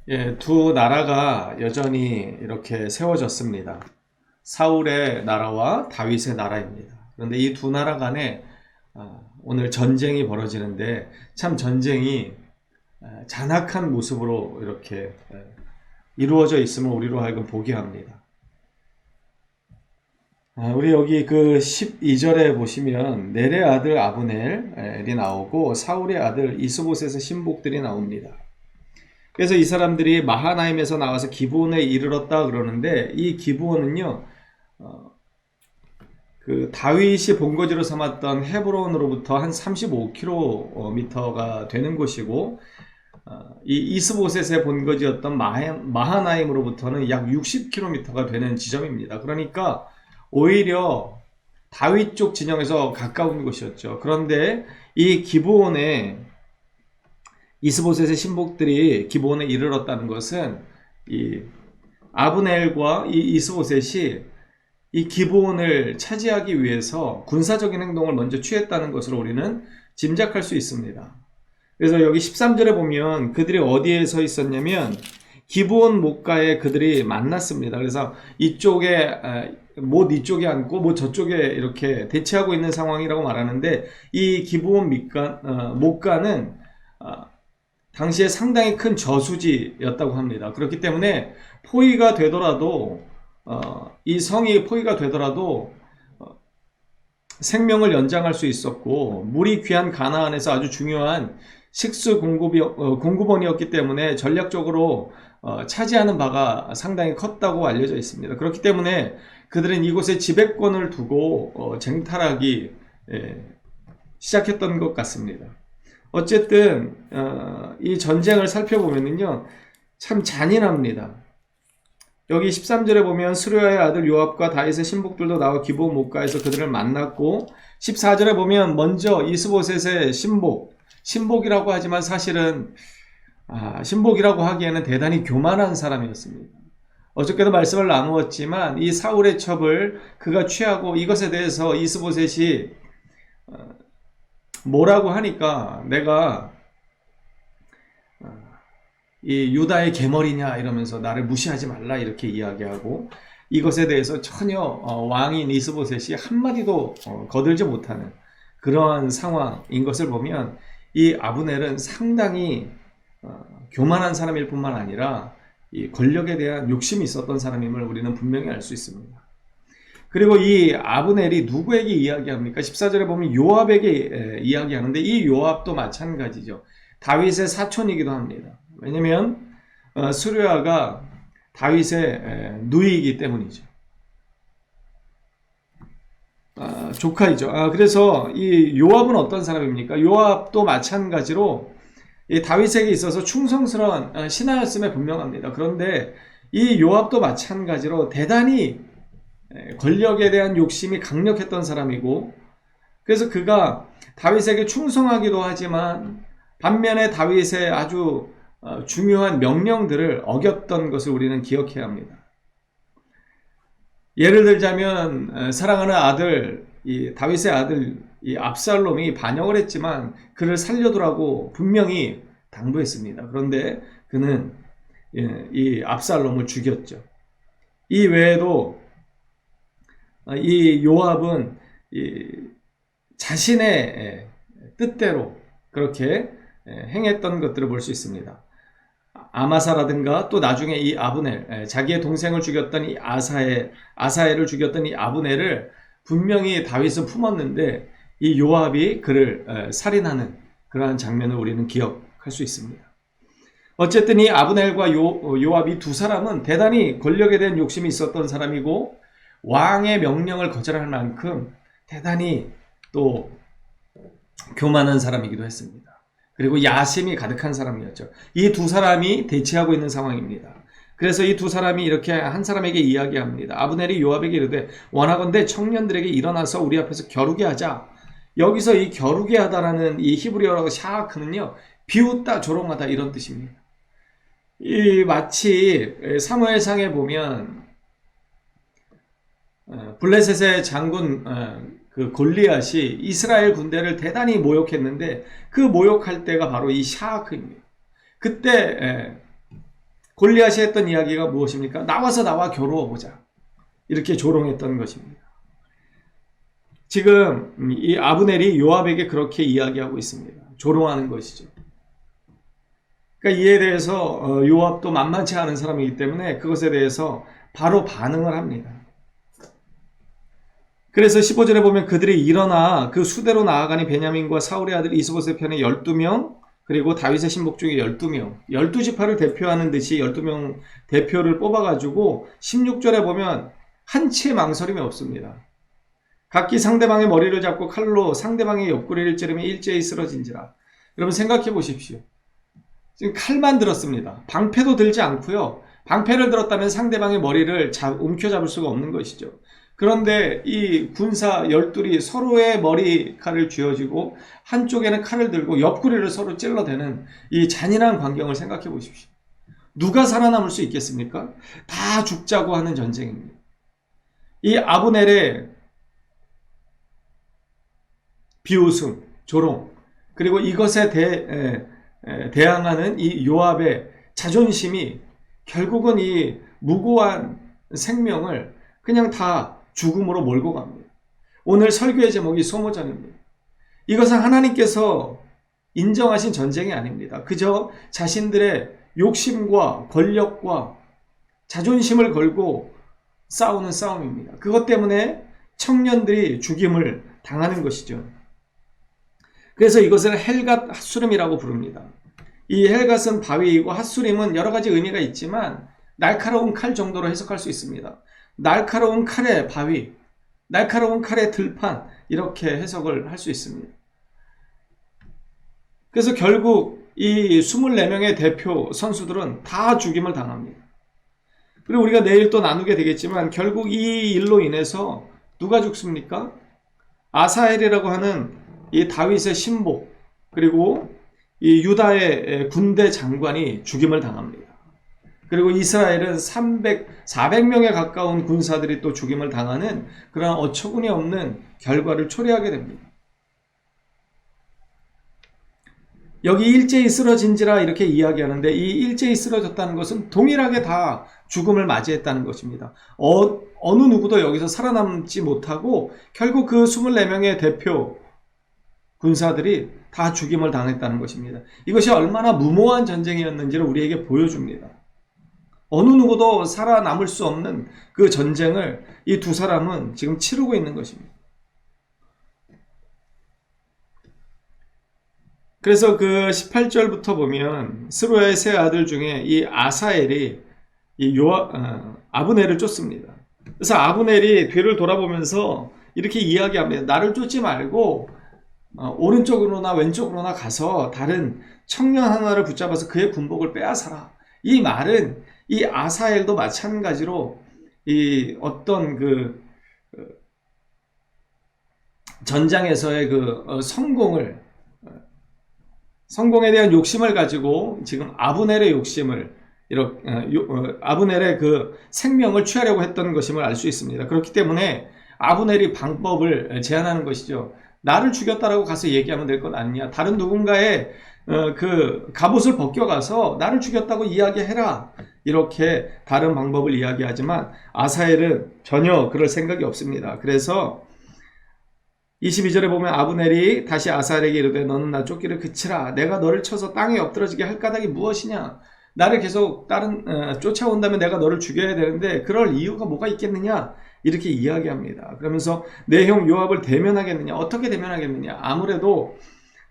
예, 두 나라가 여전히 이렇게 세워졌습니다. 사울의 나라와 다윗의 나라입니다. 그런데 이 두 나라 간에 오늘 전쟁이 벌어지는데 참 전쟁이 잔악한 모습으로 이렇게 이루어져 있음을 우리로 하여금 보게 합니다. 우리 여기 그 12절에 보시면 넬의 아들 아브넬이 나오고 사울의 아들 이스보셋의 신복들이 나옵니다. 그래서 이 사람들이 마하나임에서 나와서 기브온에 이르렀다 그러는데 이 기브온은요, 그 다윗이 본거지로 삼았던 헤브론으로부터 한 35km가 되는 곳이고, 이 이스보셋의 본거지였던 마하나임으로부터는 약 60km가 되는 지점입니다. 그러니까 오히려 다윗 쪽 진영에서 가까운 곳이었죠. 그런데 이 기브온에 이스보셋의 신복들이 기브온에 이르렀다는 것은 이 아브넬과 이 이스보셋이 이 기브온을 차지하기 위해서 군사적인 행동을 먼저 취했다는 것으로 우리는 짐작할 수 있습니다. 그래서 여기 13절에 보면 그들이 어디에 서 있었냐면 기브온 목가에 그들이 만났습니다. 그래서 이쪽에 못 이쪽에 앉고 못 저쪽에 이렇게 대치하고 있는 상황이라고 말하는데 이 기브온 목가는 당시에 상당히 큰 저수지였다고 합니다. 그렇기 때문에 포위가 되더라도 이 성이 포위가 되더라도 생명을 연장할 수 있었고 물이 귀한 가나안에서 아주 중요한 식수 공급원이었기 때문에 전략적으로 차지하는 바가 상당히 컸다고 알려져 있습니다. 그렇기 때문에 그들은 이곳에 지배권을 두고 쟁탈하기 시작했던 것 같습니다. 어쨌든 이 전쟁을 살펴보면요 참 잔인합니다. 여기 13절에 보면 스루야의 아들 요압과 다윗의 신복들도 나와 기브온 목가에서 그들을 만났고 14절에 보면 먼저 이스보셋의 신복이라고 하지만 사실은 신복이라고 하기에는 대단히 교만한 사람이었습니다. 어저께도 말씀을 나누었지만 이 사울의 첩을 그가 취하고 이것에 대해서 이스보셋이 뭐라고 하니까 내가 이 유다의 계머리냐 이러면서 나를 무시하지 말라 이렇게 이야기하고 이것에 대해서 전혀 왕인 이스보셋이 한마디도 거들지 못하는 그러한 상황인 것을 보면 이 아브넬은 상당히 교만한 사람일 뿐만 아니라 이 권력에 대한 욕심이 있었던 사람임을 우리는 분명히 알 수 있습니다. 그리고 이 아브넬이 누구에게 이야기합니까? 14절에 보면 요압에게 이야기하는데 이 요압도 마찬가지죠. 다윗의 사촌이기도 합니다. 왜냐하면 스루야가 다윗의 누이이기 때문이죠. 조카이죠. 그래서 이 요압은 어떤 사람입니까? 요압도 마찬가지로 이 다윗에게 있어서 충성스러운 신하였음에 분명합니다. 그런데 이 요압도 마찬가지로 대단히 권력에 대한 욕심이 강력했던 사람이고 그래서 그가 다윗에게 충성하기도 하지만 반면에 다윗의 아주 중요한 명령들을 어겼던 것을 우리는 기억해야 합니다. 예를 들자면 사랑하는 아들 이 다윗의 아들 이 압살롬이 반역을 했지만 그를 살려두라고 분명히 당부했습니다. 그런데 그는 이 압살롬을 죽였죠. 이 외에도 이 요압은 자신의 뜻대로 그렇게 행했던 것들을 볼 수 있습니다. 아마사라든가 또 나중에 이 아브넬, 자기의 동생을 죽였던 이 아사엘을 죽였던 이 아브넬을 분명히 다윗은 품었는데 이 요압이 그를 살인하는 그러한 장면을 우리는 기억할 수 있습니다. 어쨌든 이 아브넬과 요압이 두 사람은 대단히 권력에 대한 욕심이 있었던 사람이고 왕의 명령을 거절할 만큼 대단히 또 교만한 사람이기도 했습니다. 그리고 야심이 가득한 사람이었죠. 이 두 사람이 대치하고 있는 상황입니다. 그래서 이 두 사람이 이렇게 한 사람에게 이야기합니다. 아브넬이 요압에게 이르되 원하건대 청년들에게 일어나서 우리 앞에서 겨루게 하자. 여기서 이 겨루게 하다라는 이 히브리어라고 샤크는요 비웃다 조롱하다 이런 뜻입니다. 이 마치 사무엘상에 보면 블레셋의 장군 그 골리앗이 이스라엘 군대를 대단히 모욕했는데 그 모욕할 때가 바로 이 샤크입니다. 그때 골리앗이 했던 이야기가 무엇입니까? 나와서 나와 겨루어보자. 이렇게 조롱했던 것입니다. 지금 이 아브넬이 요압에게 그렇게 이야기하고 있습니다. 조롱하는 것이죠. 그러니까 이에 대해서 요압도 만만치 않은 사람이기 때문에 그것에 대해서 바로 반응을 합니다. 그래서 15절에 보면 그들이 일어나 그 수대로 나아가니 베냐민과 사울의 아들 이스보셋 편에 12명 그리고 다윗의 신복 중에 12명 12지파를 대표하는 듯이 12명 대표를 뽑아가지고 16절에 보면 한치의 망설임이 없습니다. 각기 상대방의 머리를 잡고 칼로 상대방의 옆구리를 찌르며 일제히 쓰러진지라. 여러분 생각해 보십시오. 지금 칼만 들었습니다. 방패도 들지 않고요. 방패를 들었다면 상대방의 머리를 움켜잡을 수가 없는 것이죠. 그런데 이 군사 12이 서로의 머리칼을 쥐어지고 한쪽에는 칼을 들고 옆구리를 서로 찔러대는 이 잔인한 광경을 생각해 보십시오. 누가 살아남을 수 있겠습니까? 다 죽자고 하는 전쟁입니다. 이 아브넬의 비웃음, 조롱, 그리고 이것에 대항하는 이 요압의 자존심이 결국은 이 무고한 생명을 그냥 다 죽음으로 몰고 갑니다. 오늘 설교의 제목이 소모전입니다. 이것은 하나님께서 인정하신 전쟁이 아닙니다. 그저 자신들의 욕심과 권력과 자존심을 걸고 싸우는 싸움입니다. 그것 때문에 청년들이 죽임을 당하는 것이죠. 그래서 이것을 헬갓 핫수림이라고 부릅니다. 이 헬갓은 바위이고 핫수림은 여러 가지 의미가 있지만 날카로운 칼 정도로 해석할 수 있습니다. 날카로운 칼의 바위, 날카로운 칼의 들판 이렇게 해석을 할 수 있습니다. 그래서 결국 이 24명의 대표 선수들은 다 죽임을 당합니다. 그리고 우리가 내일 또 나누게 되겠지만 결국 이 일로 인해서 누가 죽습니까? 아사헬이라고 하는 이 다윗의 신복 그리고 이 유다의 군대 장관이 죽임을 당합니다. 그리고 이스라엘은 400명에 가까운 군사들이 또 죽임을 당하는 그런 어처구니 없는 결과를 초래하게 됩니다. 여기 일제히 쓰러진지라 이렇게 이야기하는데 이 일제히 쓰러졌다는 것은 동일하게 다 죽음을 맞이했다는 것입니다. 어느 누구도 여기서 살아남지 못하고 결국 그 24명의 대표 군사들이 다 죽임을 당했다는 것입니다. 이것이 얼마나 무모한 전쟁이었는지를 우리에게 보여줍니다. 어느 누구도 살아남을 수 없는 그 전쟁을 이 두 사람은 지금 치르고 있는 것입니다. 그래서 그 18절부터 보면 스루야의 세 아들 중에 이 아사엘이 이 아브넬을 쫓습니다. 그래서 아브넬이 뒤를 돌아보면서 이렇게 이야기합니다. 나를 쫓지 말고 오른쪽으로나 왼쪽으로나 가서 다른 청년 하나를 붙잡아서 그의 군복을 빼앗아라. 이 말은 이 아사엘도 마찬가지로 이 어떤 그 전장에서의 그 성공에 대한 욕심을 가지고 지금 아브넬의 욕심을 아브넬의 그 생명을 취하려고 했던 것임을 알 수 있습니다. 그렇기 때문에 아브넬이 방법을 제안하는 것이죠. 나를 죽였다라고 가서 얘기하면 될 것 아니냐. 다른 누군가의 그 갑옷을 벗겨가서 나를 죽였다고 이야기해라. 이렇게 다른 방법을 이야기하지만 아사엘은 전혀 그럴 생각이 없습니다. 그래서 22절에 보면 아브넬이 다시 아사엘에게 이르되 너는 나 쫓기를 그치라. 내가 너를 쳐서 땅에 엎드러지게 할 까닭이 무엇이냐. 나를 계속 쫓아온다면 내가 너를 죽여야 되는데 그럴 이유가 뭐가 있겠느냐. 이렇게 이야기합니다. 그러면서 내 형 요압을 대면하겠느냐. 어떻게 대면하겠느냐. 아무래도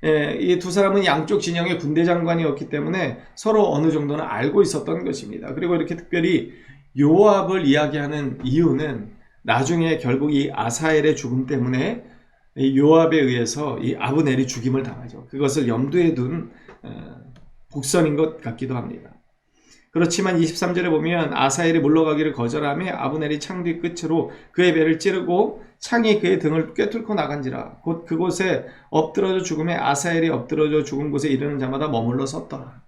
이 두 사람은 양쪽 진영의 군대 장관이었기 때문에 서로 어느 정도는 알고 있었던 것입니다. 그리고 이렇게 특별히 요압을 이야기하는 이유는 나중에 결국 이 아사엘의 죽음 때문에 이 요압에 의해서 이 아브넬이 죽임을 당하죠. 그것을 염두에 둔 복선인 것 같기도 합니다. 그렇지만 23절에 보면 아사엘이 물러가기를 거절하며 아브넬이 창 뒤 끝으로 그의 배를 찌르고 창이 그의 등을 꿰뚫고 나간지라. 곧 그곳에 엎드러져 죽음에 아사엘이 엎드러져 죽은 곳에 이르는 자마다 머물러 섰더라.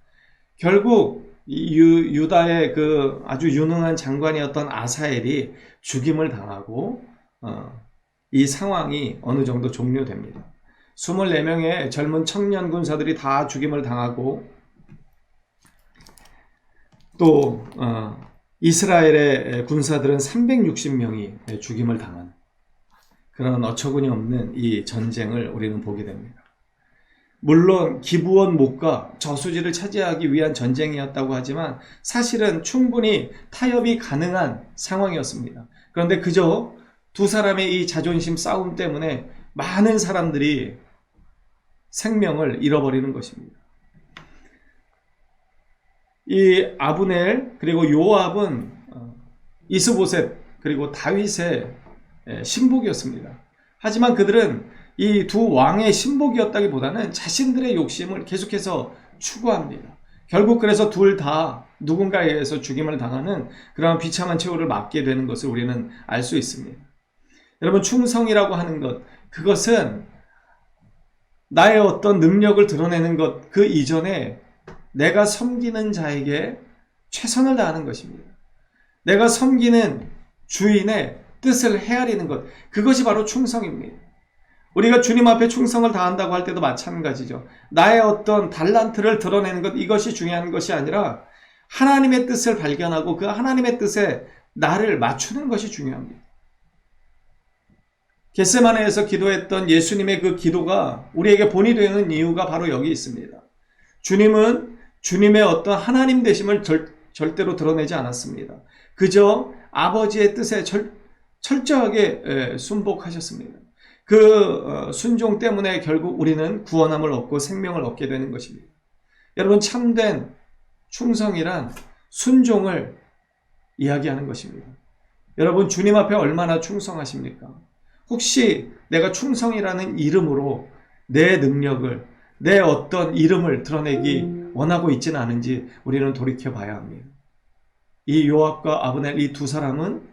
결국 유다의 그 아주 유능한 장관이었던 아사엘이 죽임을 당하고 이 상황이 어느 정도 종료됩니다. 24명의 젊은 청년 군사들이 다 죽임을 당하고 또 이스라엘의 군사들은 360명이 죽임을 당한 그런 어처구니 없는 이 전쟁을 우리는 보게 됩니다. 물론 기브온 목과 저수지를 차지하기 위한 전쟁이었다고 하지만 사실은 충분히 타협이 가능한 상황이었습니다. 그런데 그저 두 사람의 이 자존심 싸움 때문에 많은 사람들이 생명을 잃어버리는 것입니다. 이 아브넬 그리고 요압은 이스보셋 그리고 다윗의 신복이었습니다. 하지만 그들은 이 두 왕의 신복이었다기보다는 자신들의 욕심을 계속해서 추구합니다. 결국 그래서 둘 다 누군가에 의해서 죽임을 당하는 그러한 비참한 최후를 맞게 되는 것을 우리는 알 수 있습니다. 여러분, 충성이라고 하는 것, 그것은 나의 어떤 능력을 드러내는 것 그 이전에 내가 섬기는 자에게 최선을 다하는 것입니다. 내가 섬기는 주인의 뜻을 헤아리는 것, 그것이 바로 충성입니다. 우리가 주님 앞에 충성을 다한다고 할 때도 마찬가지죠. 나의 어떤 달란트를 드러내는 것, 이것이 중요한 것이 아니라 하나님의 뜻을 발견하고 그 하나님의 뜻에 나를 맞추는 것이 중요합니다. 겟세마네에서 기도했던 예수님의 그 기도가 우리에게 본이 되는 이유가 바로 여기 있습니다. 주님은 주님의 어떤 하나님 되심을 절대로 드러내지 않았습니다. 그저 아버지의 뜻에 철저하게 순복하셨습니다. 그 순종 때문에 결국 우리는 구원함을 얻고 생명을 얻게 되는 것입니다. 여러분, 참된 충성이란 순종을 이야기하는 것입니다. 여러분, 주님 앞에 얼마나 충성하십니까? 혹시 내가 충성이라는 이름으로 내 능력을, 내 어떤 이름을 드러내기 원하고 있지는 않은지 우리는 돌이켜 봐야 합니다. 이 요압과 아브넬, 이 두 사람은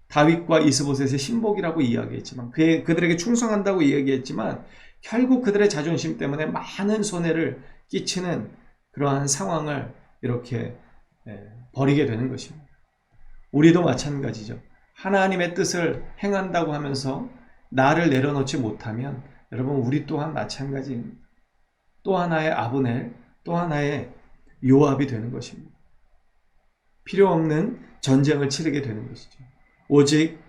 다윗과 이스보셋의 신복이라고 이야기했지만, 그들에게 충성한다고 이야기했지만 결국 그들의 자존심 때문에 많은 손해를 끼치는 그러한 상황을 이렇게 벌이게 되는 것입니다. 우리도 마찬가지죠. 하나님의 뜻을 행한다고 하면서 나를 내려놓지 못하면 여러분, 우리 또한 마찬가지입니다. 또 하나의 아브넬, 또 하나의 요압이 되는 것입니다. 필요 없는 전쟁을 치르게 되는 것이죠. 오직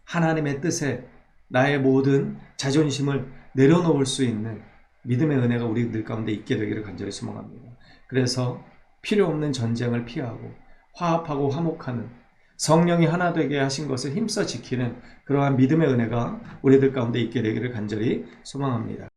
하나님의 뜻에 나의 모든 자존심을 내려놓을 수 있는 믿음의 은혜가 우리들 가운데 있게 되기를 간절히 소망합니다. 그래서 필요 없는 전쟁을 피하고 화합하고 화목하는, 성령이 하나 되게 하신 것을 힘써 지키는 그러한 믿음의 은혜가 우리들 가운데 있게 되기를 간절히 소망합니다.